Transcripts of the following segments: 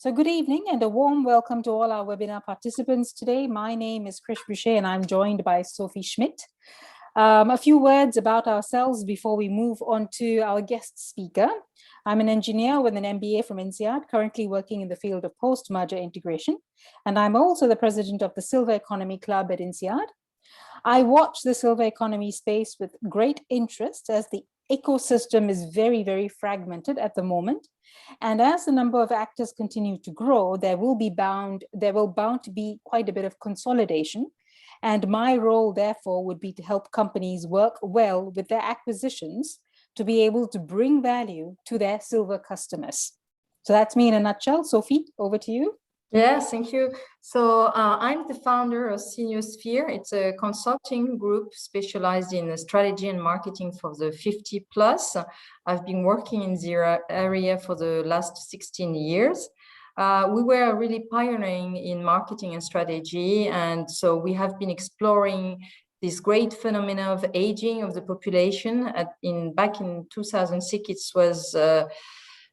So good evening and a warm welcome to all our webinar participants today. My name is Krish Buchet and I'm joined by Sophie Schmitt. A few words about ourselves before we move on to our guest speaker. I'm an engineer with an MBA from INSEAD, currently working in the field of post-merger integration. And I'm also the president of the Silver Economy Club at INSEAD. I watch the silver economy space with great interest as the ecosystem is very, very fragmented at the moment. And as the number of actors continue to grow, there will bound to be quite a bit of consolidation. And my role, therefore, would be to help companies work well with their acquisitions to be able to bring value to their silver customers. So that's me in a nutshell. Sophie, over to you. Yes, thank you. So I'm the founder of Seniosphere. It's a consulting group specialized in strategy and marketing for the 50 plus. I've been working in the area for the last 16 years. We were really pioneering in marketing and strategy. And so we have been exploring this great phenomenon of aging of the population. Back in 2006, it was a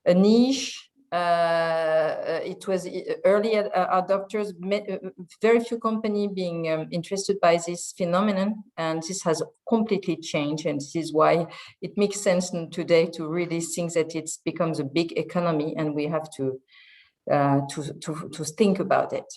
niche. It was early adopters, very few companies being interested by this phenomenon, and this has completely changed. And this is why it makes sense today to really think that it becomes a big economy, and we have to think about it.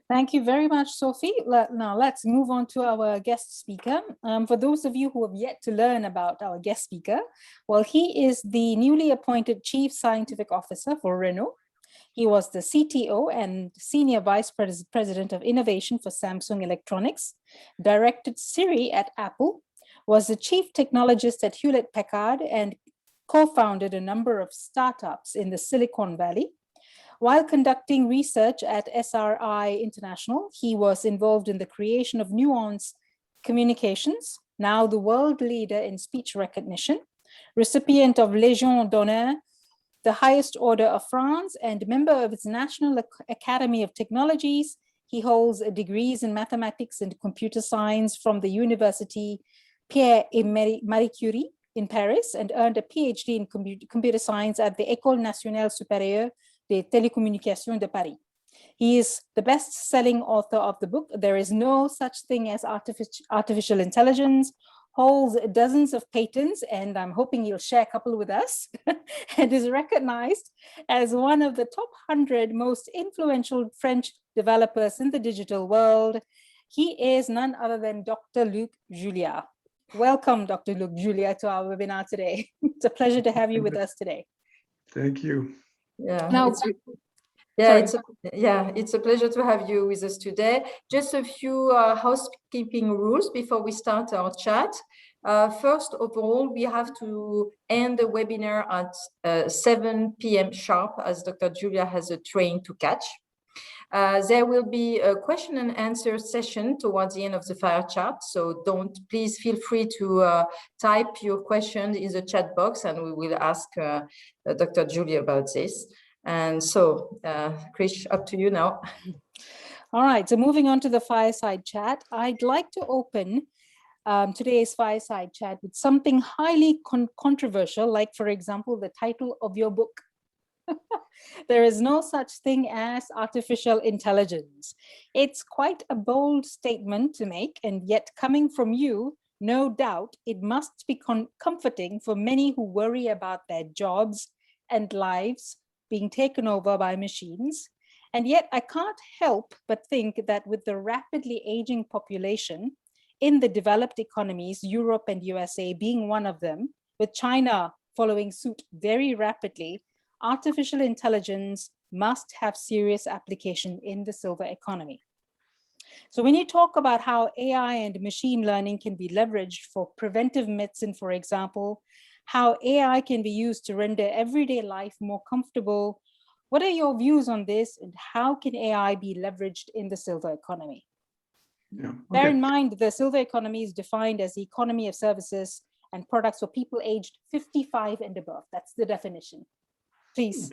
Thank you very much, Sophie. Now let's move on to our guest speaker. For those of you who have yet to learn about our guest speaker, well, he is the newly appointed Chief Scientific Officer for Renault. He was the CTO and Senior Vice President of Innovation for Samsung Electronics, directed Siri at Apple, was the Chief Technologist at Hewlett-Packard, and co-founded a number of startups in the Silicon Valley. While conducting research at SRI International, he was involved in the creation of Nuance Communications, now the world leader in speech recognition, recipient of Légion d'honneur, the highest order of France, and member of its National Academy of Technologies. He holds degrees in mathematics and computer science from the University Pierre et Marie Curie in Paris, and earned a PhD in computer science at the École Nationale Supérieure des Télécommunications de Paris. He is the best-selling author of the book, There is No Such Thing as Artificial Intelligence, holds dozens of patents, and I'm hoping he'll share a couple with us, and is recognized as one of the top 100 most influential French developers in the digital world. He is none other than Dr. Luc Julia. Welcome, Dr. Luc Julia, to our webinar today. It's a pleasure to have you with us today. Thank you. Yeah, now, it's a pleasure to have you with us today. Just a few housekeeping rules before we start our chat. First of all, we have to end the webinar at 7 p.m. sharp, as Dr. Julia has a train to catch. There will be a question and answer session towards the end of the fire chat. So please feel free to type your questions in the chat box, and we will ask Dr. Julia about this. And so, Krish, up to you now. All right, so moving on to the fireside chat, I'd like to open today's fireside chat with something highly controversial, like, for example, the title of your book. There is no such thing as artificial intelligence. It's quite a bold statement to make, and yet coming from you, no doubt, it must be comforting for many who worry about their jobs and lives being taken over by machines. And yet I can't help but think that with the rapidly aging population in the developed economies, Europe and USA being one of them, with China following suit very rapidly, artificial intelligence must have serious application in the silver economy. So when you talk about how AI and machine learning can be leveraged for preventive medicine, for example, how AI can be used to render everyday life more comfortable, what are your views on this, and how can AI be leveraged in the silver economy? Yeah, okay. Bear in mind, the silver economy is defined as the economy of services and products for people aged 55 and above. That's the definition. Please.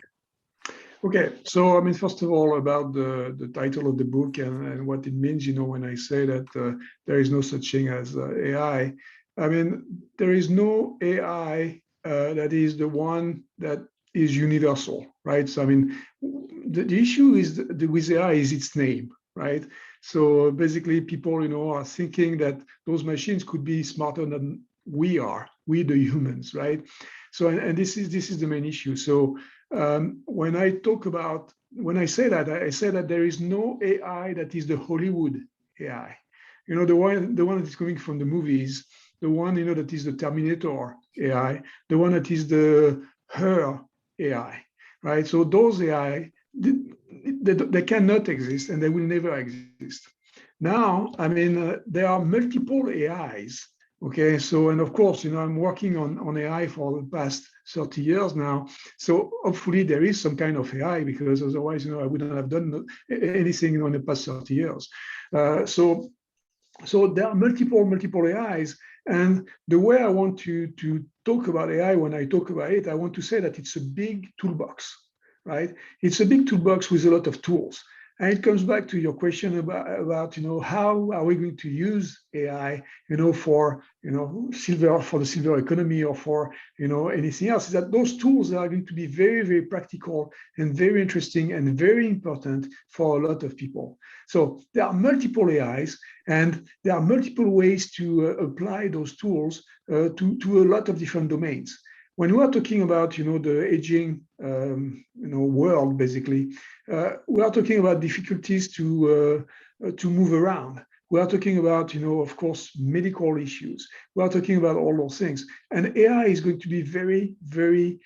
Okay, so I mean, first of all, about the title of the book and what it means, you know, when I say that there is no such thing as AI, I mean, there is no AI that is the one that is universal, right? So I mean, the issue is with AI is its name, right? So basically, people, are thinking that those machines could be smarter than we are, we the humans, right? So and this is the main issue. So when I say that, I say that there is no AI that is the Hollywood AI. The one that is coming from the movies, the one that is the Terminator AI, the one that is the her AI, right? So those AI, they cannot exist and they will never exist. Now, I mean, there are multiple AIs. Okay, so and of course, I'm working on AI for the past 30 years now. So hopefully there is some kind of AI, because otherwise, I wouldn't have done anything in the past 30 years. So there are multiple AIs, and the way I want to talk about AI, when I talk about it, I want to say that it's a big toolbox, right? It's a big toolbox with a lot of tools. And it comes back to your question about how are we going to use AI, for the silver economy, or for anything else. Is that those tools are going to be very, very practical and very interesting and very important for a lot of people. So there are multiple AIs, and there are multiple ways to apply those tools to a lot of different domains. When we are talking about the aging world, basically, we are talking about difficulties to move around. We are talking about of course, medical issues. We are talking about all those things, and AI is going to be very, very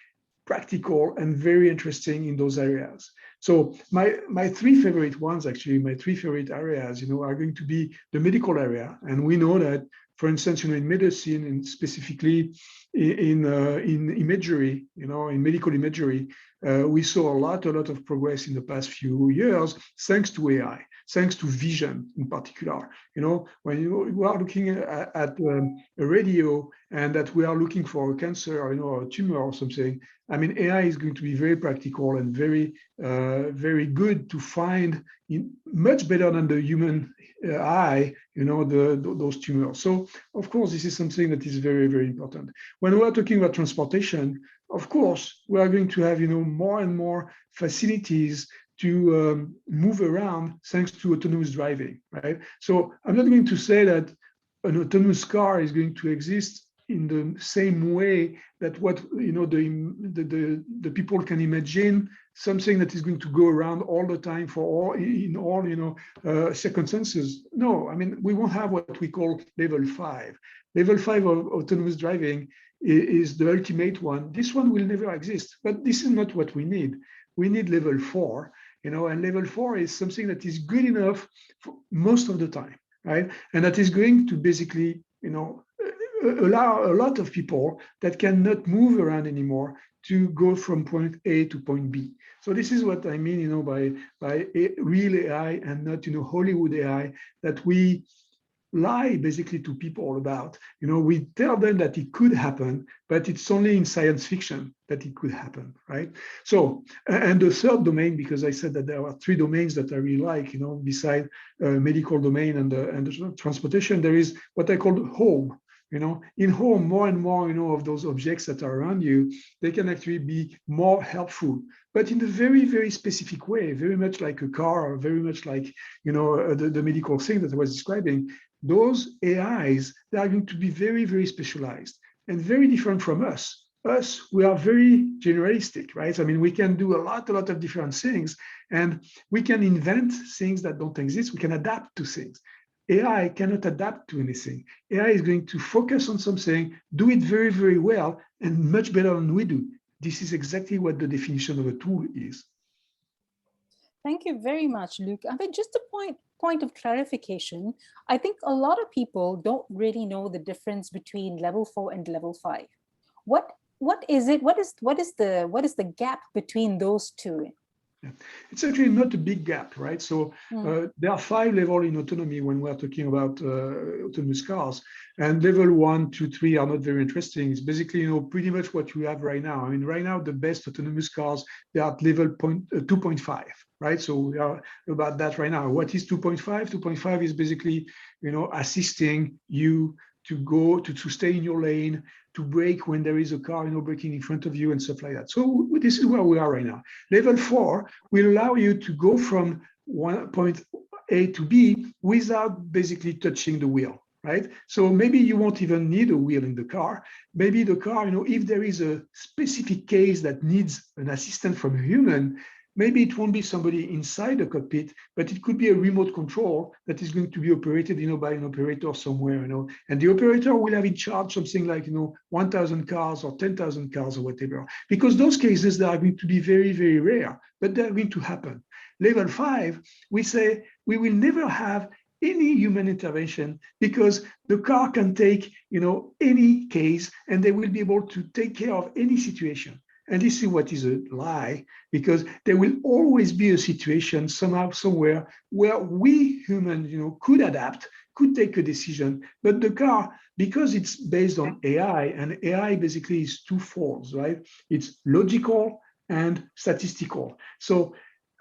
practical and very interesting in those areas. So my three favorite ones, actually, my three favorite areas, are going to be the medical area, and we know that, for instance, in medicine, and specifically in imagery, in medical imagery, we saw a lot of progress in the past few years, thanks to AI, thanks to vision in particular. When you are looking at a radio, and that we are looking for a cancer, or a tumor or something, I mean, AI is going to be very practical and very, very good to find, much better than the human eye, those tumors. So, of course, this is something that is very, very important. When we are talking about transportation, of course, we are going to have, more and more facilities to move around thanks to autonomous driving, right? So I'm not going to say that an autonomous car is going to exist in the same way that what the people can imagine, something that is going to go around all the time in all circumstances. No, I mean, we won't have what we call level 5. Level 5 of autonomous driving is the ultimate one. This one will never exist, but this is not what we need. We need level 4, and level 4 is something that is good enough for most of the time, right? And that is going to basically, allow a lot of people that cannot move around anymore to go from point A to point B. So this is what I mean, by real AI and not, Hollywood AI, that we lie basically to people about. We tell them that it could happen, but it's only in science fiction that it could happen, right? So, and the third domain, because I said that there are three domains that I really like, beside medical domain and the transportation, there is what I call home. In home, more and more, of those objects that are around you, they can actually be more helpful, but in a very, very specific way, very much like a car, or very much like, the medical thing that I was describing. Those AIs, they are going to be very, very specialized and very different from us. Us, we are very generalistic, right? I mean, we can do a lot of different things, and we can invent things that don't exist. We can adapt to things. AI cannot adapt to anything. AI is going to focus on something, do it very, very well, and much better than we do. This is exactly what the definition of a tool is. Thank you very much, Luc. I mean, just a point of clarification. I think a lot of people don't really know the difference between level 4 and level 5. What is it? What is the gap between those two? Yeah. It's actually not a big gap, right? So there are 5 levels in autonomy when we're talking about autonomous cars, and level 1, 2, 3 are not very interesting. It's basically, pretty much what you have right now. I mean, right now, the best autonomous cars, they are at level 2.5, right? So we are about that right now. What is 2.5? 2.5 is basically, assisting you to stay in your lane, to brake when there is a car, braking in front of you and stuff like that. So this is where we are right now. Level 4 will allow you to go from one point A to B without basically touching the wheel, right? So maybe you won't even need a wheel in the car. Maybe the car, if there is a specific case that needs an assistant from a human, maybe it won't be somebody inside the cockpit, but it could be a remote control that is going to be operated, by an operator somewhere, and the operator will have in charge something like, 1,000 cars or 10,000 cars or whatever, because those cases that are going to be very, very rare, but they're going to happen. Level 5, we say we will never have any human intervention because the car can take, any case and they will be able to take care of any situation. And this is what is a lie, because there will always be a situation somehow, somewhere where we humans, could adapt, could take a decision, but the car, because it's based on AI, and AI basically is two folds, right? It's logical and statistical. So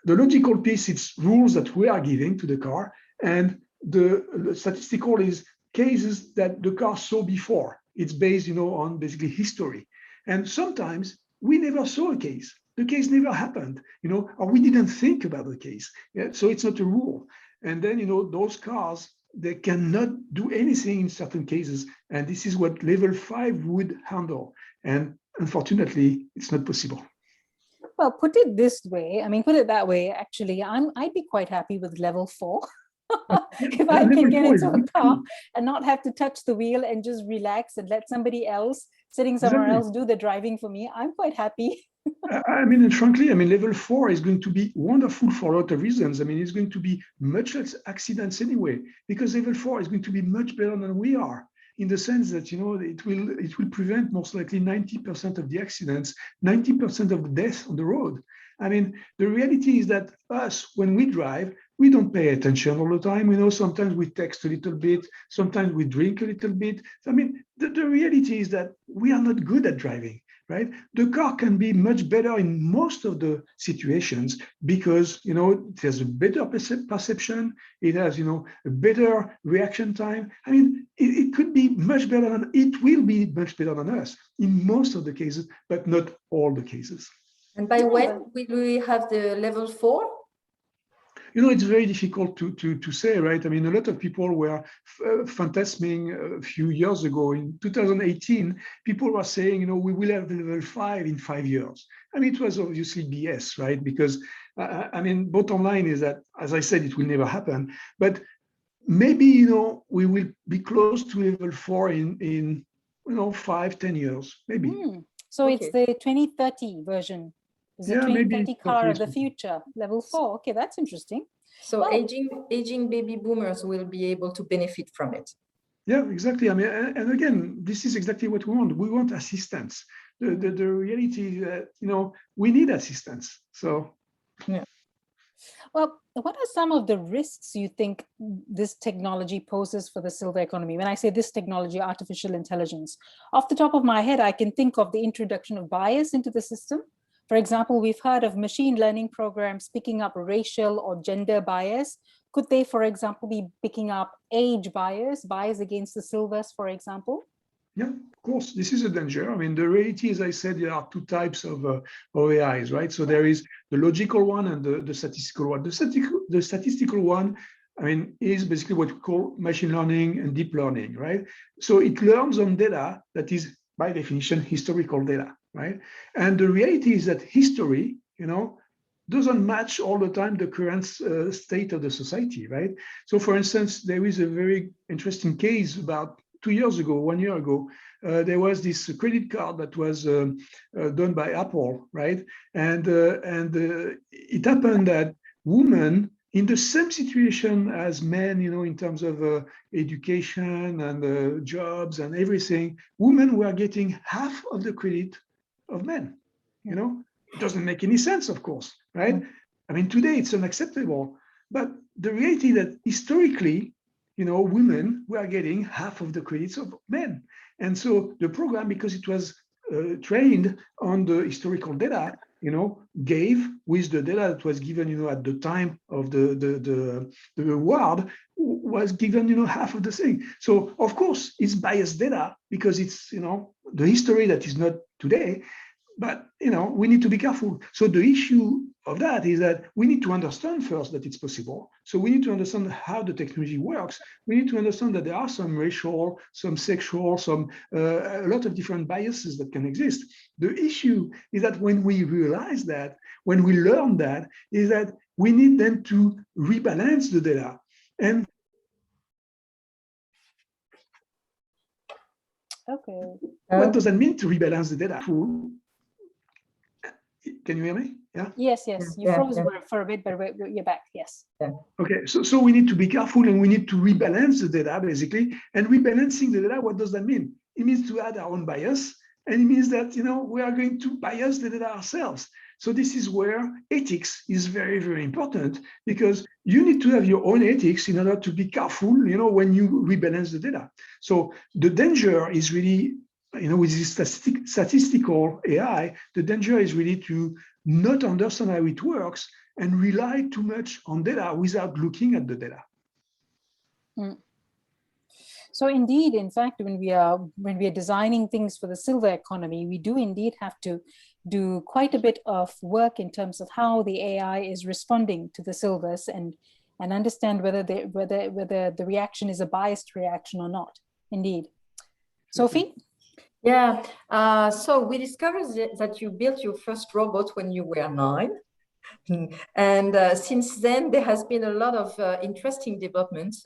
the logical piece, it's rules that we are giving to the car, and the statistical is cases that the car saw before. It's based, on basically history. And sometimes we never saw a case. The case never happened, or we didn't think about the case. Yeah? So it's not a rule. And then, those cars, they cannot do anything in certain cases. And this is what level 5 would handle. And unfortunately, it's not possible. Well, put it that way, actually, I'd be quite happy with level 4. If I can get into a car and not have to touch the wheel and just relax and let somebody else sitting somewhere else do the driving for me, I'm quite happy. And frankly, level 4 is going to be wonderful for a lot of reasons. It's going to be much less accidents anyway, because level 4 is going to be much better than we are, in the sense that, it will prevent most likely 90% of the accidents, 90% of the deaths on the road. The reality is that us, when we drive, we don't pay attention all the time. Sometimes we text a little bit, sometimes we drink a little bit. The reality is that we are not good at driving, right? The car can be much better in most of the situations because, it has a better perception. It has, a better reaction time. It could be much better it will be much better than us in most of the cases, but not all the cases. And by when will we have the level 4? It's very difficult to say, right? A lot of people were fantasming a few years ago. In 2018, people were saying, we will have level 5 in 5 years. It was obviously BS, right? Because, bottom line is that, as I said, it will never happen. But maybe, we will be close to level 4 in 5-10 years, maybe. So okay. It's the 2030 version. Is the 2030 car of the future, level 4. Okay, that's interesting. So aging baby boomers will be able to benefit from it. Yeah, exactly. And again, this is exactly what we want. We want assistance. The reality is that, we need assistance. So, yeah. Well, what are some of the risks you think this technology poses for the silver economy? When I say this technology, artificial intelligence, off the top of my head, I can think of the introduction of bias into the system. For example, we've heard of machine learning programs picking up racial or gender bias. Could they, for example, be picking up age bias against the silvers, for example? Yeah, of course, this is a danger. The reality, as I said, there are two types of AIs, right? So there is the logical one and the statistical one. The statistical one, is basically what we call machine learning and deep learning, right? So it learns on data that is, by definition, historical data, right? And the reality is that history, doesn't match all the time the current state of the society, right? So for instance, there is a very interesting case about 1 year ago, there was this credit card that was done by Apple, right? And it happened that women in the same situation as men, in terms of education and jobs and everything, women were getting half of the credit of men. It doesn't make any sense, of course, right? Today it's unacceptable, but the reality that historically, women were getting half of the credits of men. And so the program, because it was trained on the historical data, gave with the data that was given, at the time of the award, was given, half of the thing. So of course it's biased data because it's, the history that is not today, but, we need to be careful. So the issue of that is that we need to understand first that it's possible. So we need to understand how the technology works. We need to understand that there are some racial, some sexual, a lot of different biases that can exist. The issue is that when we realize that, when we learn that, is that we need then to rebalance the data. And okay. What does that mean to rebalance the data? Can you hear me? Yeah. Yes. You froze for a bit, but you're back. Yes. Okay. So we need to be careful and we need to rebalance the data basically. And rebalancing the data, what does that mean? It means to add our own bias, and it means that we are going to bias the data ourselves. So this is where ethics is very, very important, because you need to have your own ethics in order to be careful, when you rebalance the data. So the danger is really, with this statistical AI, the danger is really to not understand how it works and rely too much on data without looking at the data. Mm. So indeed, in fact, when we are designing things for the silver economy, we do indeed have to do quite a bit of work in terms of how the AI is responding to the silvers and understand whether the reaction is a biased reaction or not. Indeed. Sophie? Yeah, so we discovered that you built your first robot when you were 9. And since then, there has been a lot of interesting developments,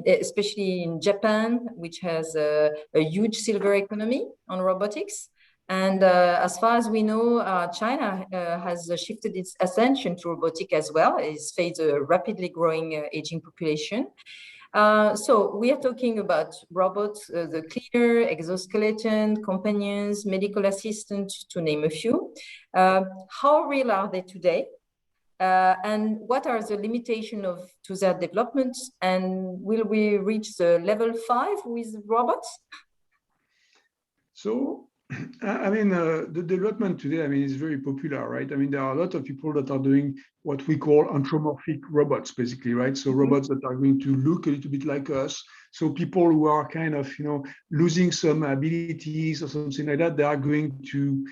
especially in Japan, which has a huge silver economy on robotics. And as far as we know, China has shifted its attention to robotics as well. It's faced a rapidly growing aging population. So we are talking about robots, the cleaner, exoskeleton, companions, medical assistants, to name a few. How real are they today? And what are the limitations to their development? And will we reach the level 5 with robots? So, the development today, is very popular, right? There are a lot of people that are doing what we call anthropomorphic robots, basically, right? So robots that are going to look a little bit like us. So people who are kind of, losing some abilities or something like that, they are going to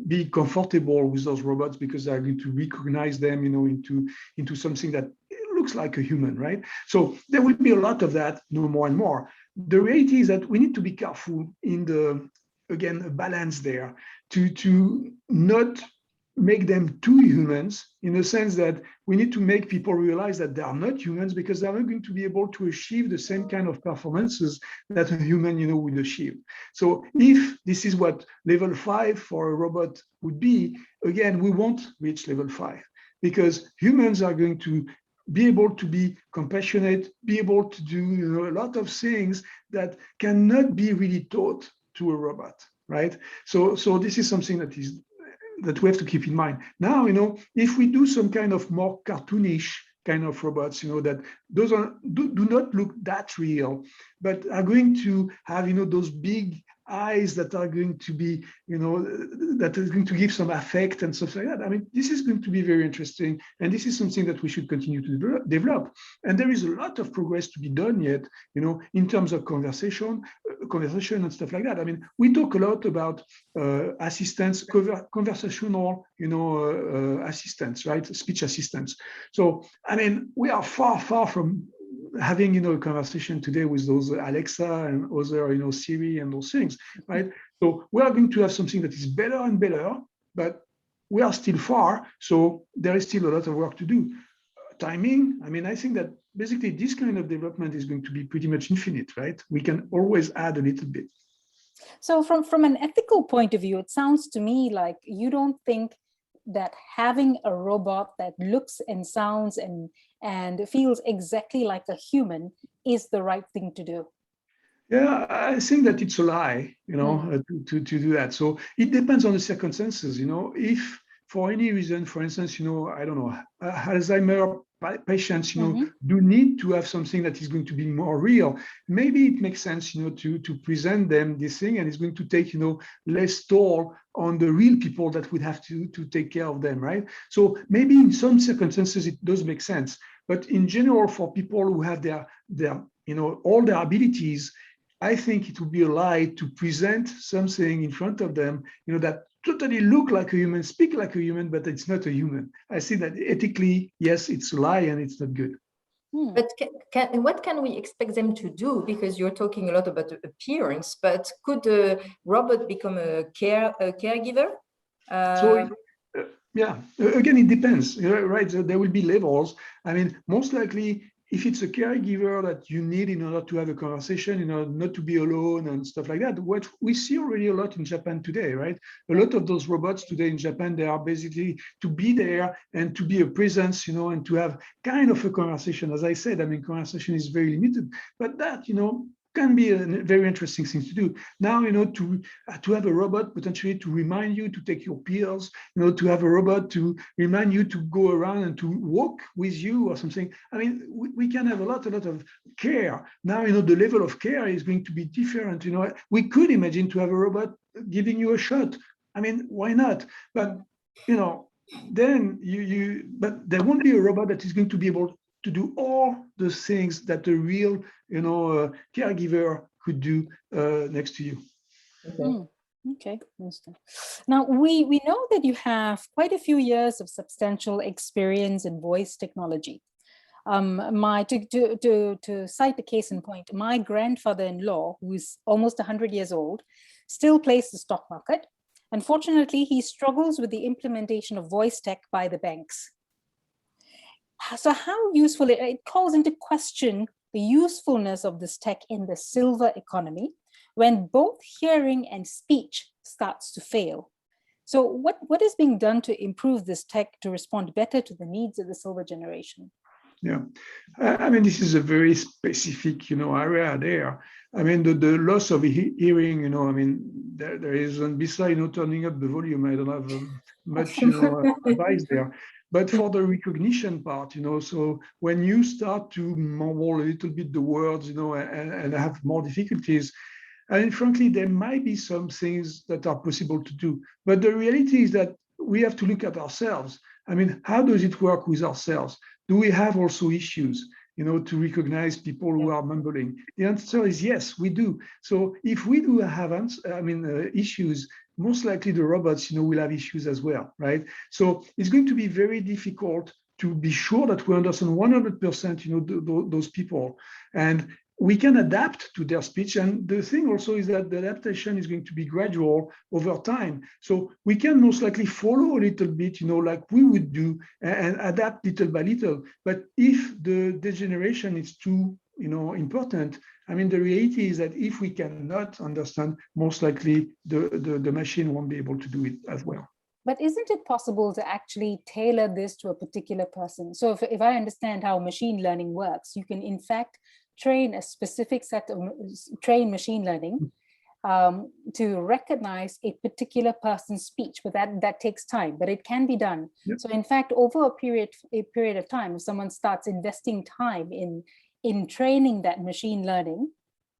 be comfortable with those robots because they are going to recognize them, into something that looks like a human, right? So there will be a lot of that, more and more. The reality is that we need to be careful in again, a balance there to not make them too humans, in the sense that we need to make people realize that they are not humans, because they're not going to be able to achieve the same kind of performances that a human, would achieve. So if this is what level 5 for a robot would be, again, we won't reach level 5, because humans are going to be able to be compassionate, be able to do a lot of things that cannot be really taught to a robot, right? So this is something that we have to keep in mind. Now, if we do some kind of more cartoonish kind of robots, that those do not look that real, but are going to have, those big eyes that are going to be, that is going to give some affect and stuff like that. This is going to be very interesting. And this is something that we should continue to develop. And there is a lot of progress to be done yet, in terms of conversation and stuff like that. We talk a lot about assistants, conversational, assistants, right? Speech assistants. So, we are far, far from having a conversation today with those Alexa and other Siri and those things, right? So we are going to have something that is better and better, but we are still far. So there is still a lot of work to do. Timing, I think that basically this kind of development is going to be pretty much infinite, right? We can always add a little bit. So from an ethical point of view, it sounds to me like you don't think that having a robot that looks and sounds and feels exactly like a human is the right thing to do. Yeah, I think that it's a lie, to do that. So it depends on the circumstances, if for any reason, for instance, I don't know, Alzheimer patients, do need to have something that is going to be more real. Maybe it makes sense, to present them this thing, and it's going to take, less toll on the real people that would have to take care of them, right? So maybe in some circumstances, it does make sense. But in general, for people who have their all their abilities, I think it would be a lie to present something in front of them, that totally look like a human, speak like a human, but it's not a human. I think that ethically, yes, it's a lie and it's not good. But what can we expect them to do? Because you're talking a lot about appearance, but could a robot become a caregiver? Yeah, again, it depends, right? So there will be levels. I mean, most likely, if it's a caregiver that you need in order to have a conversation, not to be alone and stuff like that, what we see already a lot in Japan today, right? A lot of those robots today in Japan, they are basically to be there and to be a presence, and to have kind of a conversation. As I said, I mean, conversation is very limited, but that, can be a very interesting thing to do. Now, to have a robot potentially to remind you to take your pills, to have a robot to remind you to go around and to walk with you or something. I mean, we can have a lot of care. Now, the level of care is going to be different. We could imagine to have a robot giving you a shot. I mean, why not? But, then but there won't be a robot that is going to be able to do all the things that a real, caregiver could do next to you. Okay, understand. Now we know that you have quite a few years of substantial experience in voice technology. To cite the case in point, my grandfather-in-law, who's almost 100 years old, still plays the stock market. Unfortunately, he struggles with the implementation of voice tech by the banks. So how useful it calls into question the usefulness of this tech in the silver economy when both hearing and speech starts to fail. So what is being done to improve this tech to respond better to the needs of the silver generation? Yeah, I mean, this is a very specific, area there. I mean, the loss of hearing, I mean, there is, and besides, turning up the volume, I don't have much, advice there. But for the recognition part, so when you start to mumble a little bit the words, and have more difficulties, I mean, frankly, there might be some things that are possible to do. But the reality is that we have to look at ourselves. I mean, how does it work with ourselves? Do we have also issues, to recognize people who are mumbling? The answer is yes, we do. So if we do have, issues, most likely the robots, will have issues as well, right? So it's going to be very difficult to be sure that we understand 100%, those people. And we can adapt to their speech. And the thing also is that the adaptation is going to be gradual over time. So we can most likely follow a little bit, like we would do, and adapt little by little. But if the degeneration is too, important, I mean, the reality is that if we cannot understand, most likely the machine won't be able to do it as well. But isn't it possible to actually tailor this to a particular person? So if I understand how machine learning works, you can in fact train a specific set of machine learning to recognize a particular person's speech, but that takes time, but it can be done. Yep. So in fact, over a period of time, if someone starts investing time in training that machine learning,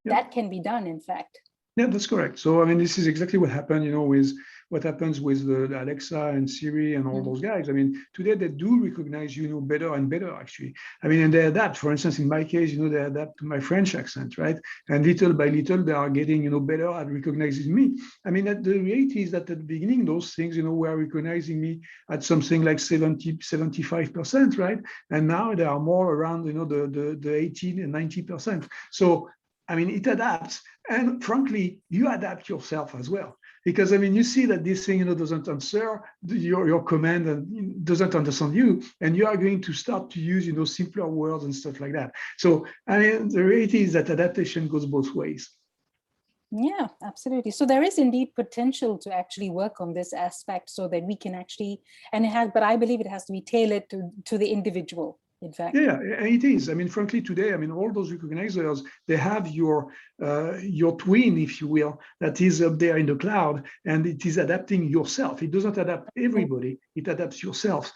yep, that can be done, in fact. Yeah, that's correct. So, I mean, this is exactly what happened, with what happens with the Alexa and Siri and all those guys. I mean, today they do recognize, better and better, actually. I mean, and they adapt. For instance, in my case, they adapt to my French accent, right? And little by little, they are getting, better at recognizing me. I mean, the reality is that at the beginning, those things, were recognizing me at something like 75%, right? And now they are more around, the 18 and 90%. So, I mean, it adapts. And frankly, you adapt yourself as well. Because, I mean, you see that this thing, doesn't answer your command and doesn't understand you. And you are going to start to use, simpler words and stuff like that. So, I mean, the reality is that adaptation goes both ways. Yeah, absolutely. So there is indeed potential to actually work on this aspect so that we can actually, but I believe it has to be tailored to the individual. In fact. Yeah, it is. I mean, frankly, today, I mean, all those recognizers, they have your twin, if you will, that is up there in the cloud, and it is adapting yourself. It doesn't adapt everybody. It adapts yourself.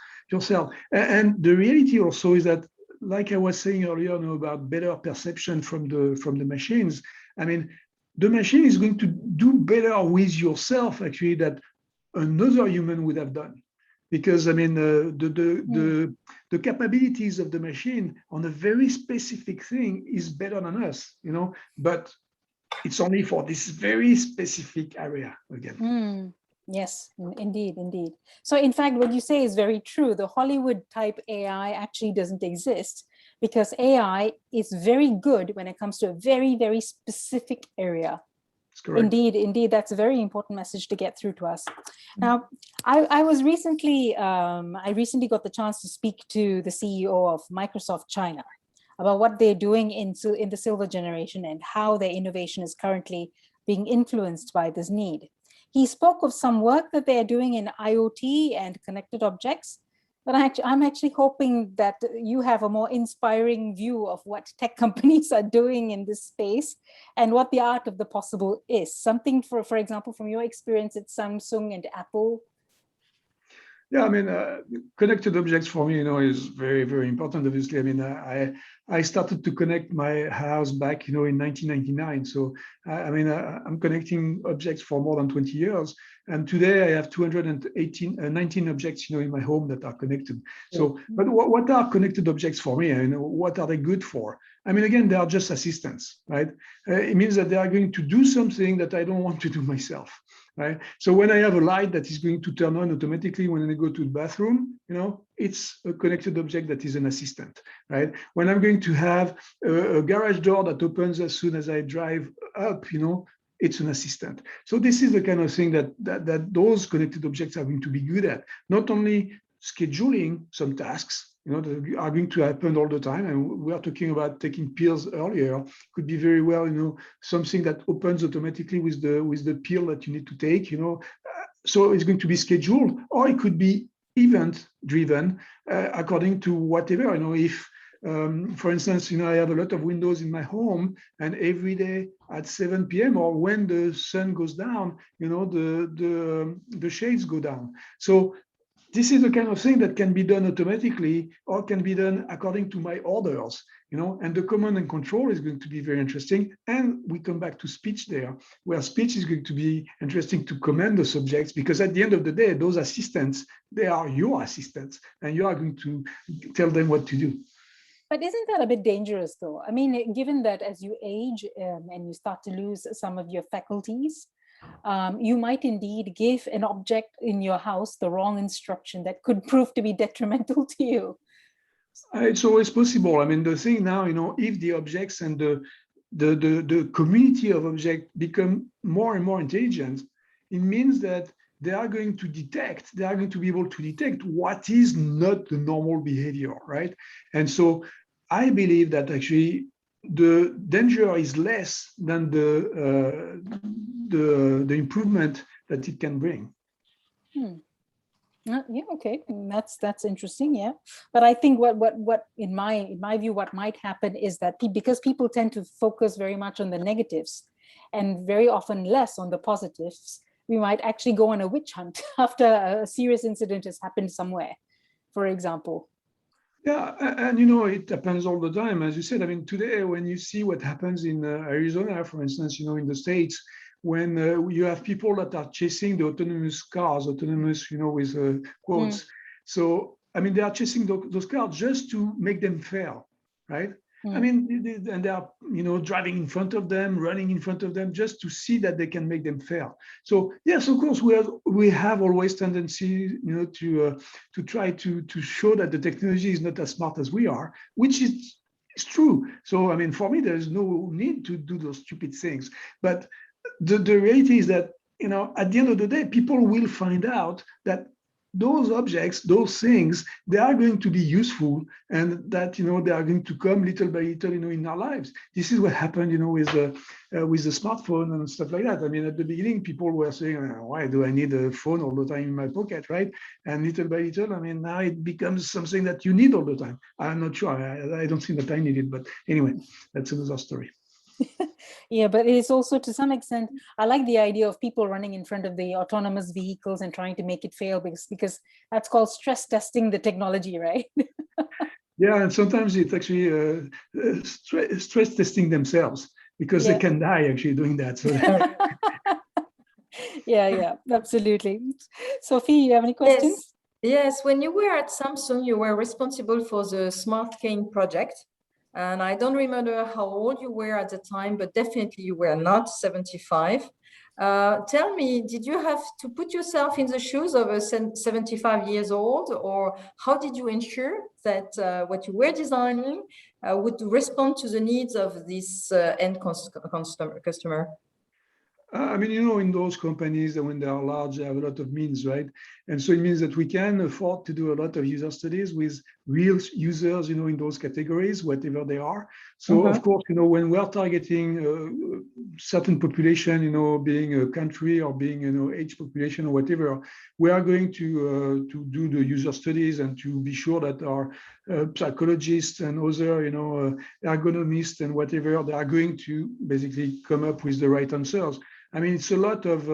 And the reality also is that, like I was saying earlier, about better perception from the machines. I mean, the machine is going to do better with yourself, actually, that another human would have done. because I mean the capabilities of the machine on a very specific thing is better than us, you know, but it's only for this very specific area again. Yes, indeed, indeed. So in fact, what you say is very true. The Hollywood type AI actually doesn't exist because AI is very good when it comes to a very, very specific area. That's correct. Indeed, indeed, that's a very important message to get through to us. Now, I recently got the chance to speak to the CEO of Microsoft China about what they're doing in the silver generation and how their innovation is currently being influenced by this need. He spoke of some work that they're doing in IoT and connected objects, but I'm actually hoping that you have a more inspiring view of what tech companies are doing in this space and what the art of the possible is. Something, for example, from your experience at Samsung and Apple. Yeah, I mean, connected objects for me, you know, is very, very important. Obviously, I mean, I started to connect my house back, you know, in 1999. So, I'm connecting objects for more than 20 years. And today I have 19 objects, you know, in my home that are connected. So, but what are connected objects for me? I mean, what are they good for? I mean, again, they are just assistants, right? It means that they are going to do something that I don't want to do myself. Right. So when I have a light that is going to turn on automatically when I go to the bathroom, you know, it's a connected object that is an assistant, right? When I'm going to have a garage door that opens as soon as I drive up, you know, it's an assistant. So this is the kind of thing that those connected objects are going to be good at, not only scheduling some tasks, you know, that are going to happen all the time. And we are talking about taking pills earlier. Could be very well, you know, something that opens automatically with the pill that you need to take, you know. So it's going to be scheduled, or it could be event driven according to whatever, you know. If for instance, you know, I have a lot of windows in my home, and every day at 7 p.m. or when the sun goes down, you know, the shades go down. So this is the kind of thing that can be done automatically or can be done according to my orders, you know, and the command and control is going to be very interesting. And we come back to speech there, where speech is going to be interesting to command the subjects, because at the end of the day, those assistants, they are your assistants, and you are going to tell them what to do. But isn't that a bit dangerous, though? I mean, given that as you age and you start to lose some of your faculties, you might indeed give an object in your house the wrong instruction that could prove to be detrimental to you. It's always possible. I mean, the thing now, you know, if the objects and the community of objects become more and more intelligent, it means that they are going to be able to detect what is not the normal behavior, right? And so I believe that actually the danger is less than the improvement that it can bring. Yeah, okay, that's interesting. Yeah, but I think what in my view, what might happen is that because people tend to focus very much on the negatives and very often less on the positives, we might actually go on a witch hunt after a serious incident has happened somewhere, for example. Yeah, and you know, it happens all the time, as you said. I mean, today, when you see what happens in Arizona, for instance, you know, in the States, when you have people that are chasing the autonomous cars, autonomous, you know, with quotes. So, I mean, they are chasing those cars just to make them fail, right? I mean, and they are, you know, driving in front of them, running in front of them, just to see that they can make them fail. So yes, of course, we have always tendency, you know, to try to show that the technology is not as smart as we are, which is true. So I mean, for me, there is no need to do those stupid things. But the reality is that, you know, at the end of the day, people will find out that those objects, those things, they are going to be useful, and that, you know, they are going to come little by little, you know, in our lives. This is what happened, you know, with the smartphone and stuff like that. I mean, at the beginning, people were saying, why do I need a phone all the time in my pocket, right? And little by little, I mean, now it becomes something that you need all the time. I'm not sure. I don't think that I need it, but anyway, that's another story. Yeah, but it is also, to some extent, I like the idea of people running in front of the autonomous vehicles and trying to make it fail, because that's called stress testing the technology, right? Yeah, and sometimes it's actually stress testing themselves, because they can die actually doing that. So yeah, absolutely. Sophie, you have any questions? Yes, when you were at Samsung, you were responsible for the Smart Cane project. And I don't remember how old you were at the time, but definitely you were not 75. Tell me, did you have to put yourself in the shoes of a 75 years old, or how did you ensure that what you were designing would respond to the needs of this end customer? I mean, in those companies, when they are large, they have a lot of means, right? And so it means that we can afford to do a lot of user studies with real users, in those categories, whatever they are. So, of course, when we are targeting a certain population, being a country or being, age population or whatever, we are going to do the user studies and to be sure that our psychologists and other, ergonomists and whatever, they are going to basically come up with the right answers. I mean, it's a lot of,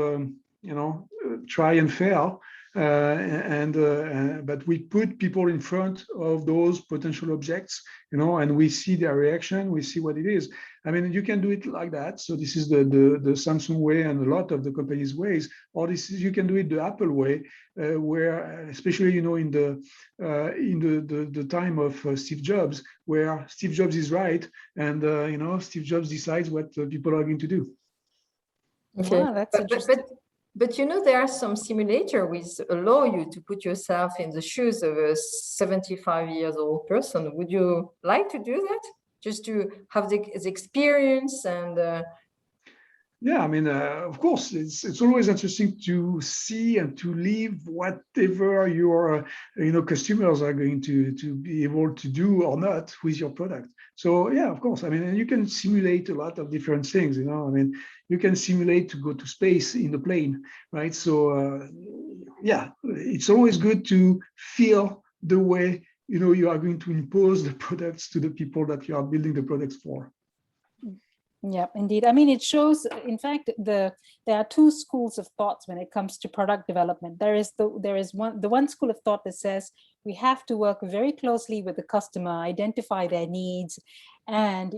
try and fail, but we put people in front of those potential objects, and we see their reaction, we see what it is. I mean, you can do it like that. So this is the Samsung way and a lot of the company's ways, or you can do it the Apple way, where especially, in the time of Steve Jobs, where Steve Jobs is right, and, Steve Jobs decides what people are going to do. Okay, wow, that's interesting. But there are some simulator which allow you to put yourself in the shoes of a 75 years old person. Would you like to do that? Just to have the experience and Yeah, I mean, of course, it's always interesting to see and to live whatever your customers are going to be able to do or not with your product. So yeah, of course. I mean, and you can simulate a lot of different things. I mean, you can simulate to go to space in the plane, right? So yeah, it's always good to feel the way you are going to impose the products to the people that you are building the products for. Yeah, indeed. I mean, it shows, in fact, there are two schools of thoughts when it comes to product development. There is the one school of thought that says we have to work very closely with the customer, identify their needs, and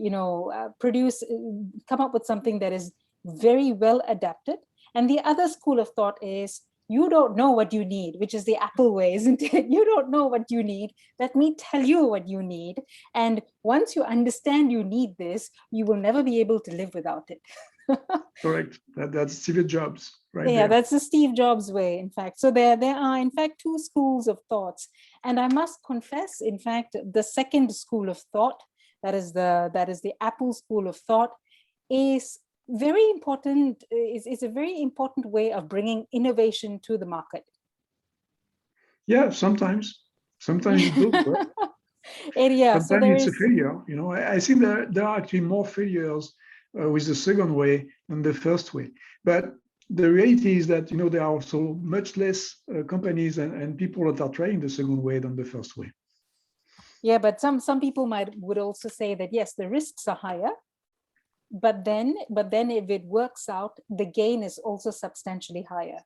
come up with something that is very well adapted. And the other school of thought is you don't know what you need, which is the Apple way, isn't it? You don't know what you need. Let me tell you what you need. And once you understand you need this, you will never be able to live without it. Correct. That's Steve Jobs, right? Yeah, there. that's the Steve Jobs way, in fact. So there are, in fact, two schools of thoughts. And I must confess, in fact, the second school of thought, that is the Apple school of thought, is very important. Is a very important way of bringing innovation to the market. Yeah, sometimes it does work. Yeah, Sometimes it's a failure. I think there are actually more failures with the second way than the first way. But the reality is that there are also much less companies and people that are trying the second way than the first way. Yeah, but some people would also say that yes, the risks are higher, but then if it works out, the gain is also substantially higher.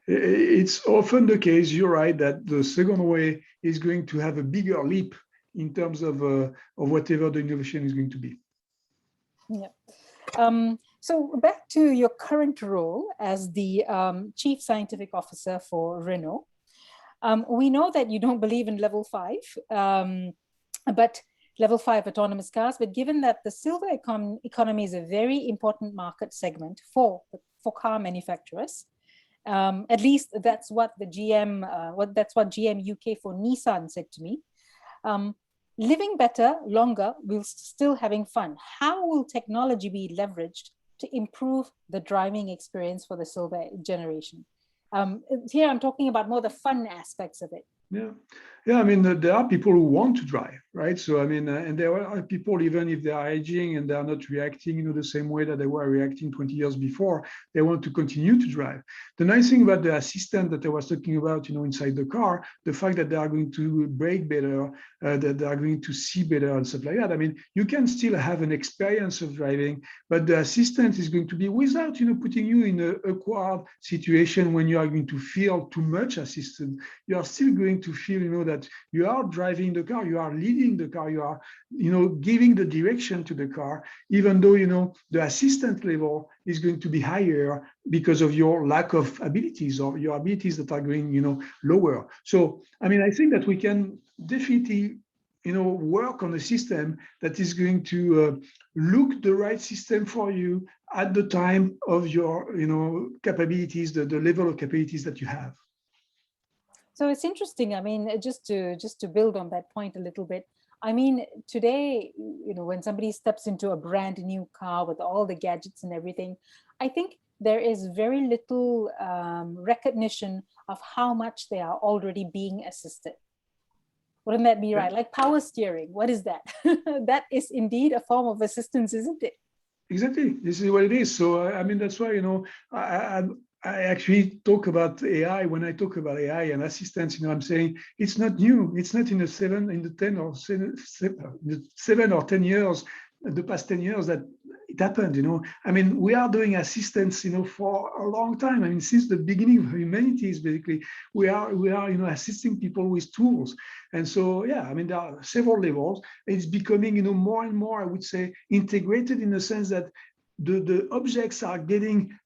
It's often the case, you're right, that the second way is going to have a bigger leap in terms of whatever the innovation is going to be. Yeah. So back to your current role as the Chief Scientific Officer for Renault. We know that you don't believe in level 5, but level 5 autonomous cars. But given that the silver economy is a very important market segment for car manufacturers, at least that's what the GM, that's what GM UK for Nissan said to me. Living better, longer, while still having fun. How will technology be leveraged to improve the driving experience for the silver generation? Here I'm talking about more the fun aspects of it. Yeah. I mean, there are people who want to drive, right? So I mean, and there are people, even if they are aging and they are not reacting, the same way that they were reacting 20 years before, they want to continue to drive. The nice thing about the assistant that I was talking about, inside the car, the fact that they are going to brake better, that they are going to see better and stuff like that. I mean, you can still have an experience of driving, but the assistant is going to be without, putting you in an awkward situation when you are going to feel too much assisted. You are still going to feel, that you are driving the car, you are leading leading the car, you are, giving the direction to the car, even though, the assistant level is going to be higher because of your lack of abilities or your abilities that are going, lower. So, I mean, I think that we can definitely, work on a system that is going to look the right system for you at the time of your, capabilities, the level of capabilities that you have. So it's interesting. I mean, just to build on that point a little bit. I mean, today, when somebody steps into a brand new car with all the gadgets and everything, I think there is very little recognition of how much they are already being assisted. Wouldn't that be right? Like power steering, what is that? That is indeed a form of assistance, isn't it? Exactly. This is what it is. So, I mean, that's why, I actually talk about AI. When I talk about AI and assistance, I'm saying it's not new. It's not in the 7 or 10 years, the past 10 years that it happened. I mean, we are doing assistance, for a long time. I mean, since the beginning of humanity is basically, we are, assisting people with tools. And so, yeah, I mean, there are several levels. It's becoming, more and more, I would say, integrated in the sense that the objects are getting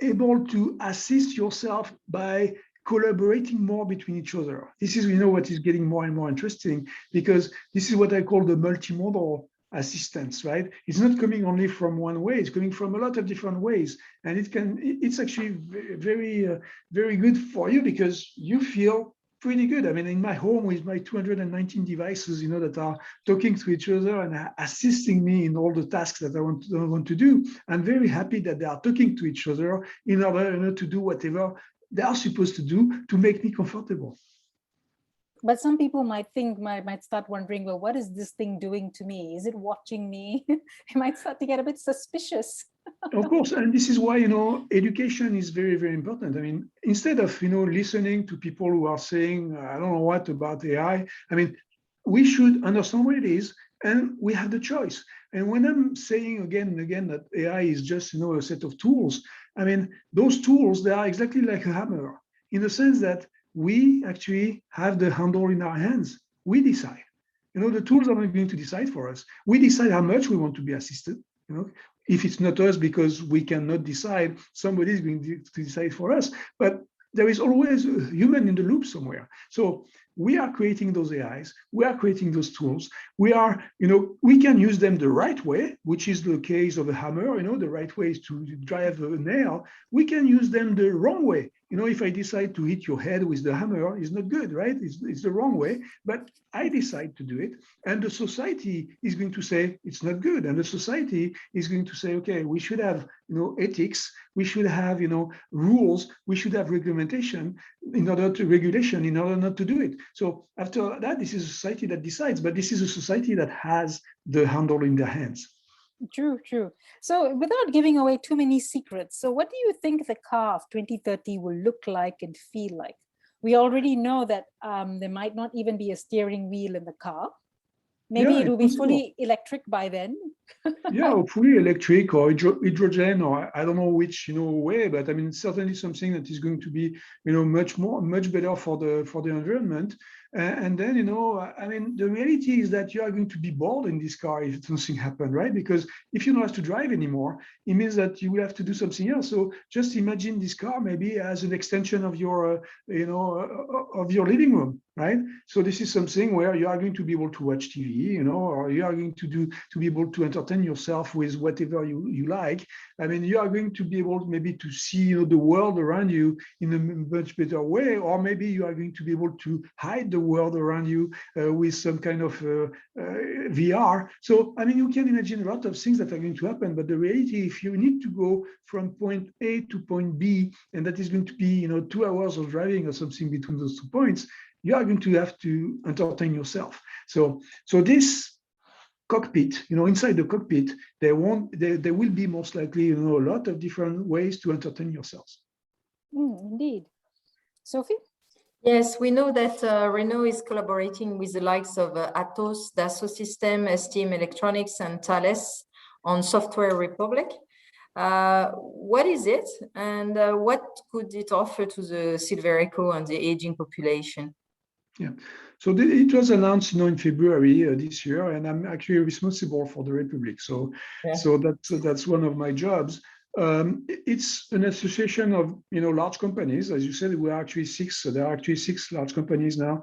able to assist yourself by collaborating more between each other. This is, what is getting more and more interesting, because this is what I call the multimodal assistance, right? It's not coming only from one way, it's coming from a lot of different ways. And it's actually very, very good for you, because you feel pretty good. I mean, in my home with my 219 devices, that are talking to each other and assisting me in all the tasks that I want to do, I'm very happy that they are talking to each other in order, to do whatever they are supposed to do to make me comfortable. But some people might start wondering, well, what is this thing doing to me? Is it watching me? They might start to get a bit suspicious. Of course, and this is why, education is very, very important. I mean, instead of, listening to people who are saying, I don't know what about AI, I mean, we should understand what it is, and we have the choice. And when I'm saying again and again that AI is just, a set of tools, I mean, those tools, they are exactly like a hammer, in the sense that we actually have the handle in our hands. We decide. The tools are not going to decide for us. We decide how much we want to be assisted. If it's not us, because we cannot decide, somebody is going to decide for us. But there is always a human in the loop somewhere. So we are creating those AIs, we are creating those tools. We are, we can use them the right way, which is the case of a hammer, the right way is to drive a nail. We can use them the wrong way. If I decide to hit your head with the hammer, it's not good, right? It's the wrong way, but I decide to do it. And the society is going to say it's not good. And the society is going to say, okay, we should have, ethics, we should have, rules, we should have regulation in order not to do it. So after that, this is a society that decides, but this is a society that has the handle in their hands. True. So without giving away too many secrets, so what do you think the car of 2030 will look like and feel like? We already know that there might not even be a steering wheel in the car. Maybe it will be fully electric by then. Yeah, or fully electric or hydrogen, or I don't know which way, but I mean certainly something that is going to be much better for the environment. And then I mean the reality is that you are going to be bored in this car if something happens, right? Because if you don't have to drive anymore, it means that you will have to do something else. So just imagine this car maybe as an extension of your of your living room, right? So this is something where you are going to be able to watch TV, or you are going to be able to entertain yourself with whatever you like. I mean, you are going to be able maybe to see the world around you in a much better way, or maybe you are going to be able to hide the world around you with some kind of VR. So, I mean, you can imagine a lot of things that are going to happen, but the reality, if you need to go from point A to point B, and that is going to be, 2 hours of driving or something between those 2 points, you are going to have to entertain yourself. So this cockpit, inside the cockpit, there will be most likely, a lot of different ways to entertain yourselves. Indeed. Sophie? Yes, we know that Renault is collaborating with the likes of Atos, Dassault Systèmes, STM Electronics, and Thales on Software Republic. What is it, and what could it offer to the Silver Eco and the aging population? Yeah, it was announced, in February this year, and I'm actually responsible for the Republic. So that's one of my jobs. It's an association of large companies. As you said, we are actually six. So there are actually 6 large companies now,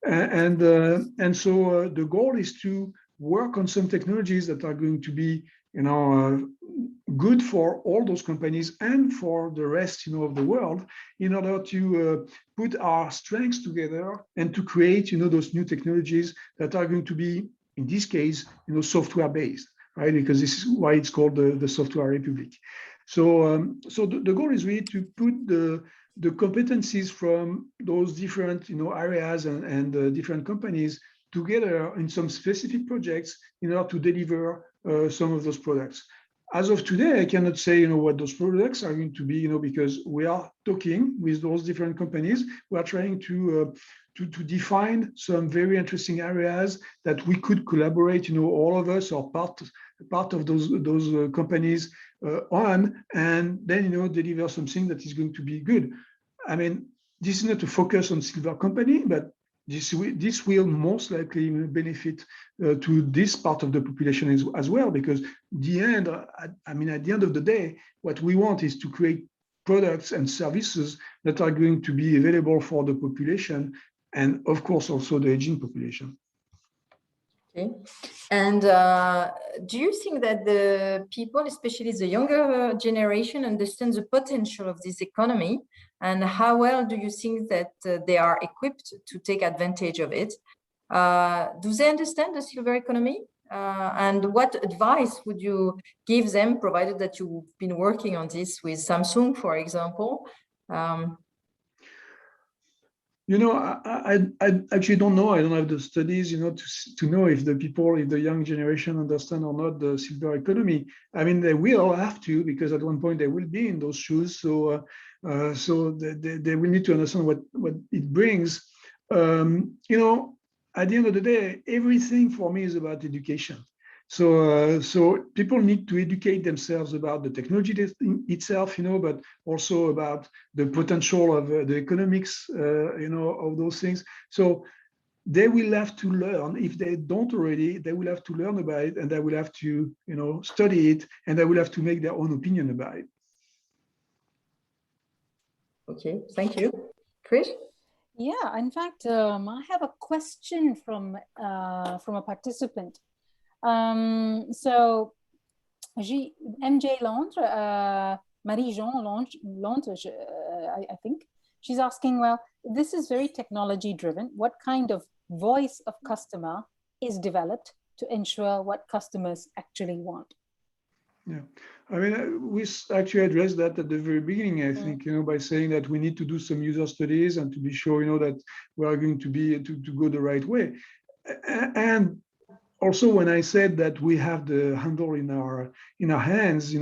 and so the goal is to work on some technologies that are going to be good for all those companies and for the rest of the world, in order to put our strengths together and to create those new technologies that are going to be, in this case, software based, right? Because this is why it's called the Software Republic. So the goal is really to put the competencies from those different areas and different companies together in some specific projects in order to deliver some of those products. As of today, I cannot say what those products are going to be, because we are talking with those different companies. We are trying to define some very interesting areas that we could collaborate, all of us or part of those companies on, and then deliver something that is going to be good. I mean, this is not a focus on silver company, but this will most likely benefit to this part of the population as well, because the end, at the end of the day, what we want is to create products and services that are going to be available for the population, and of course also the aging population. Okay. And do you think that the people, especially the younger generation, understand the potential of this economy? And how well do you think that they are equipped to take advantage of it? Do they understand the silver economy? And what advice would you give them, provided that you've been working on this with Samsung, for example? I actually don't know. I don't have the studies, to know if the young generation understand or not the silver economy. I mean, they will have to, because at one point they will be in those shoes. So they will need to understand what it brings. At the end of the day, everything for me is about education. So people need to educate themselves about the technology itself, but also about the potential of the economics, of those things. So they will have to learn. If they don't already, they will have to learn about it, and they will have to, study it, and they will have to make their own opinion about it. Okay, thank you. Krish? Yeah, in fact, I have a question from a participant. So, MJ Londres, Marie-Jean Londres, I think, she's asking, well, this is very technology driven. What kind of voice of customer is developed to ensure what customers actually want? Yeah, I mean, we actually addressed that at the very beginning, I think, by saying that we need to do some user studies and to be sure, that we are going to be to go the right way. And also, when I said that we have the handle in our hands,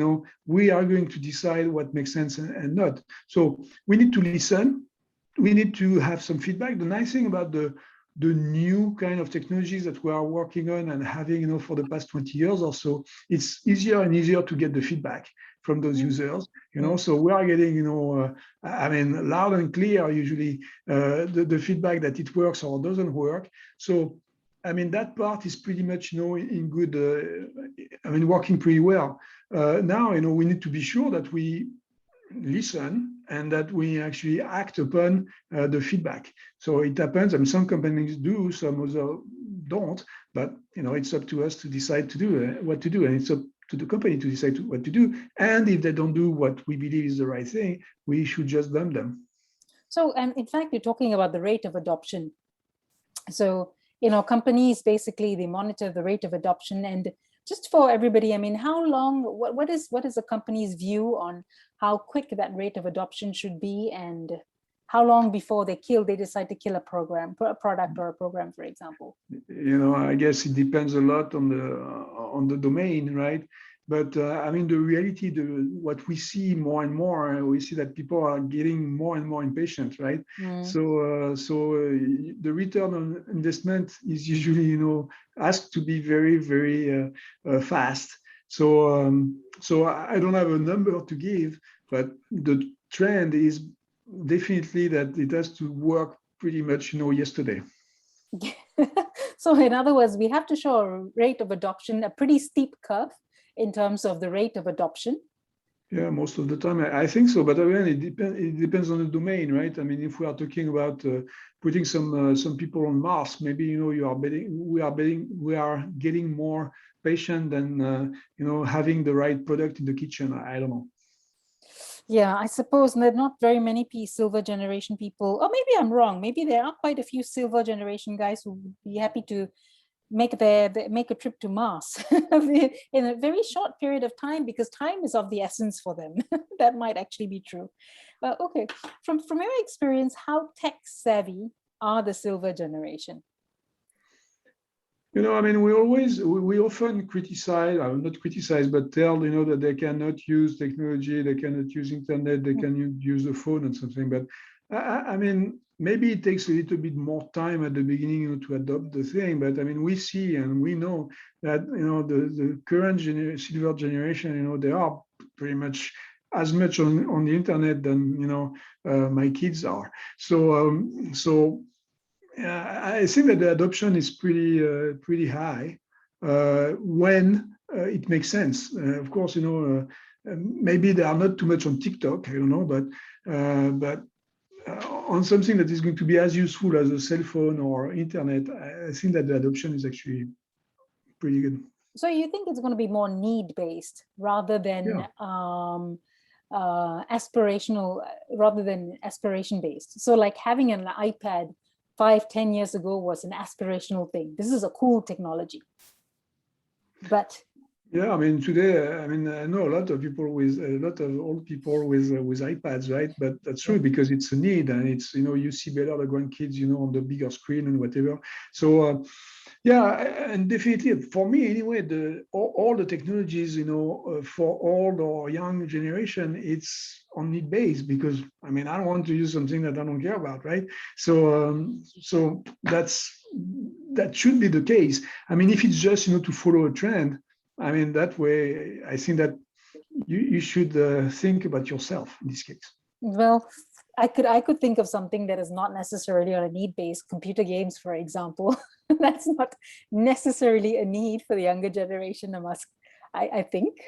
we are going to decide what makes sense and not. So we need to listen. We need to have some feedback. The nice thing about the new kind of technologies that we are working on and having, for the past 20 years or so, it's easier and easier to get the feedback from those users, so we are getting, loud and clear, usually, the feedback that it works or doesn't work. So, that part is pretty much, in good, working pretty well. Now, we need to be sure that we listen and that we actually act upon the feedback. So it happens, and some companies do, some others don't, but it's up to us to decide to do what to do, and it's up to the company to decide what to do. And if they don't do what we believe is the right thing, we should just dump them. So, and in fact, you're talking about the rate of adoption. So, companies basically, they monitor the rate of adoption. And just for everybody, how long, what is a company's view on how quick that rate of adoption should be, and how long before they decide to kill a product or a program, for example? I guess it depends a lot on the domain, right? But the reality, what we see more and more, we see that people are getting more and more impatient, right? So the return on investment is usually, asked to be very, very fast. So I don't have a number to give, but the trend is definitely that it has to work pretty much, yesterday. So in other words, we have to show a rate of adoption, a pretty steep curve in terms of the rate of adoption. Yeah, most of the time I think so, but again, it depends on the domain, right? I mean, if we are talking about putting some people on Mars, maybe we are getting more patient than having the right product in the kitchen. I don't know. Yeah, I suppose there are not very many silver generation people, or maybe I'm wrong. Maybe there are quite a few silver generation guys who would be happy to make a trip to Mars in a very short period of time, because time is of the essence for them. That might actually be true. Well, okay, from your experience, how tech savvy are the silver generation? I mean, we often criticize, not criticize, but tell, that they cannot use technology, they cannot use internet, they cannot use the phone and something. But I mean, maybe it takes a little bit more time at the beginning to adopt the thing. But I mean, we see and we know that, the current silver generation, they are pretty much as much on the internet than, my kids are. So I think that the adoption is pretty high when it makes sense. Of course, maybe they are not too much on TikTok, I don't know, but on something that is going to be as useful as a cell phone or internet, I think that the adoption is actually pretty good. So you think it's going to be more need-based rather than aspirational, rather than aspiration-based? So like having an iPad 5-10 years ago was an aspirational thing. This is a cool technology. But yeah, I mean, today, I know a lot of old people with iPads, right? But that's true because it's a need, and it's, you see better the grandkids, on the bigger screen and whatever. So yeah, and definitely for me anyway, all the technologies, for old or young generation, it's on need based, because I mean, I don't want to use something that I don't care about, right? So so that should be the case. I mean, if it's just to follow a trend, I mean, that way, I think that you should think about yourself in this case. Well, I could think of something that is not necessarily on a need-based. Computer games, for example. That's not necessarily a need for the younger generation, I think.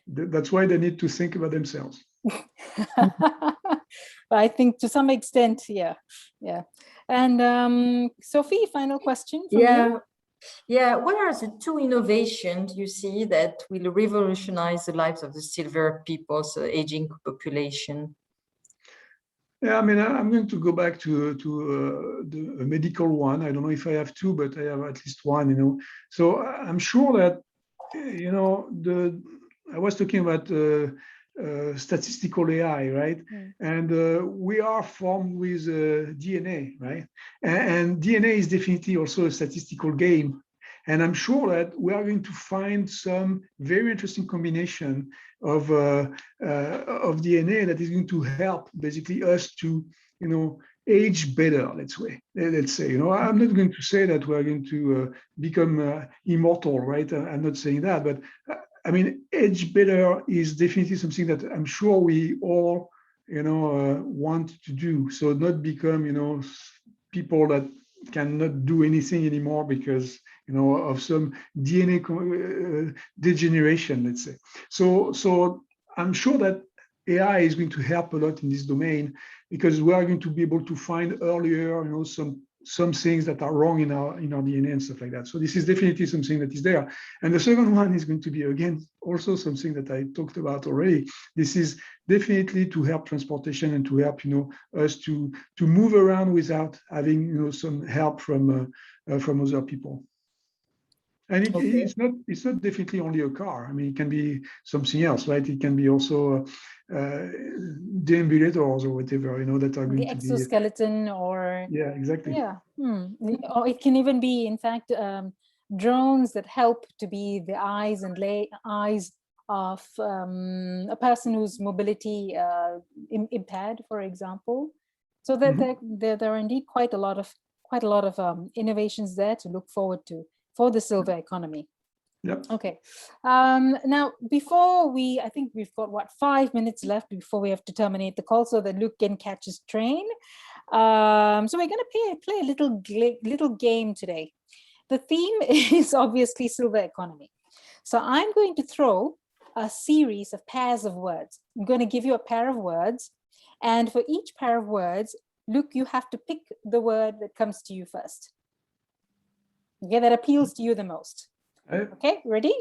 That's why they need to think about themselves. I think to some extent, yeah. And Sophie, final question from you. Yeah, what are the 2 innovations you see that will revolutionize the lives of the silver people, so aging population? Yeah, I mean, I'm going to go back to the medical one. I don't know if I have 2, but I have at least 1. So I'm sure that I was talking about statistical AI, right? And we are formed with DNA, right? And DNA is definitely also a statistical game. And I'm sure that we are going to find some very interesting combination of DNA that is going to help basically us to, age better. Let's say, I'm not going to say that we're going to become immortal, right? I'm not saying that, but I mean, age better is definitely something that I'm sure we all, want to do. So not become, people that cannot do anything anymore because, of some DNA degeneration, let's say. So I'm sure that AI is going to help a lot in this domain, because we are going to be able to find earlier, some things that are wrong in our DNA and stuff like that. So this is definitely something that is there. And the second one is going to be, again, also something that I talked about already. This is definitely to help transportation and to help, us to move around without having, some help from other people. And it's not definitely only a car. I mean, it can be something else, right? It can be also deambulators or whatever, that are going the to be the exoskeleton, or yeah, exactly. Yeah, or it can even be, in fact, drones that help to be the eyes and eyes of a person whose mobility impaired, for example. So there are indeed quite a lot of innovations there to look forward to for the silver economy. Yep. Okay. Now, I think we've got 5 minutes left before we have to terminate the call so that Luke can catch his train. So we're going to play a little game today. The theme is obviously silver economy. So I'm going to throw a series of pairs of words. I'm going to give you a pair of words. And for each pair of words, Luke, you have to pick the word that comes to you first. Okay, that appeals to you the most. Okay, ready?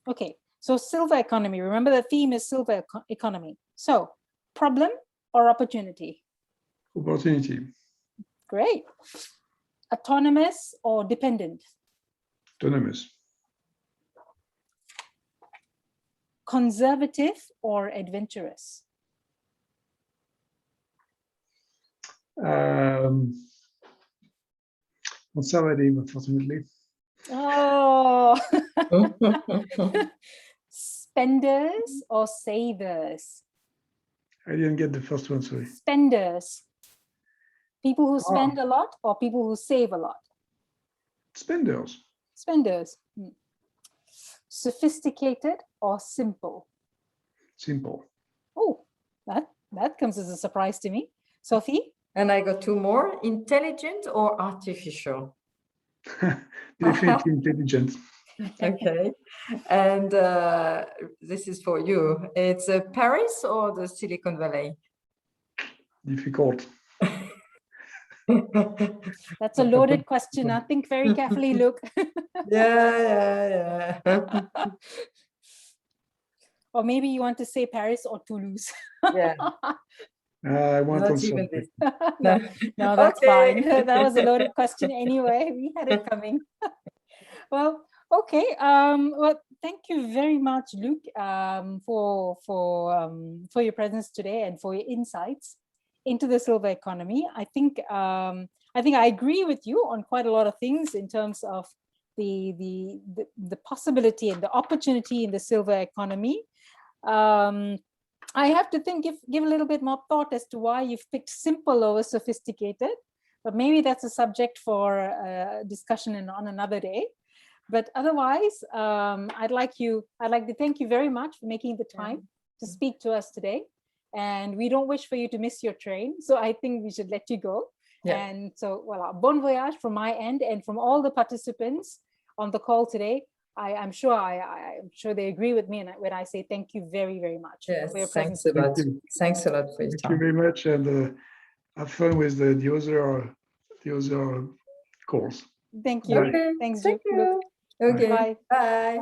Okay, so silver economy. Remember the theme is silver economy. So problem or opportunity? Opportunity. Great. Autonomous or dependent? Autonomous. Conservative or adventurous? Conservative, unfortunately. Oh. Spenders or savers? I didn't get the first one, sorry. Spenders. People who spend a lot or people who save a lot? Spenders. Spenders. Sophisticated or simple? Simple. Oh, that comes as a surprise to me. Sophie? And I got two more. Intelligent or artificial? Definitely intelligent. Okay. And this is for you. It's Paris or the Silicon Valley? Difficult. That's a loaded question. I think very carefully, Luke. Yeah. Or maybe you want to say Paris or Toulouse. Yeah. I want Not also. even this. No, that's Okay. fine. That was a loaded question anyway. We had it coming. Well, okay. Well, thank you very much, Luke, for your presence today and for your insights into the silver economy. I think I agree with you on quite a lot of things in terms of the possibility and the opportunity in the silver economy. I have to give a little bit more thought as to why you've picked simple over sophisticated, but maybe that's a subject for discussion on another day. But otherwise, I'd like to thank you very much for making the time to speak to us today. And we don't wish for you to miss your train. So I think we should let you go. Yeah. And so, well, bon voyage from my end and from all the participants on the call today. I'm sure they agree with me when I say thank you very, very much for your presence. Thanks a lot. Thanks a lot for your time. Thank you very much, and have fun with the other calls. Thank you. Okay. Thanks, thank you. Luke. Okay. Bye. Bye.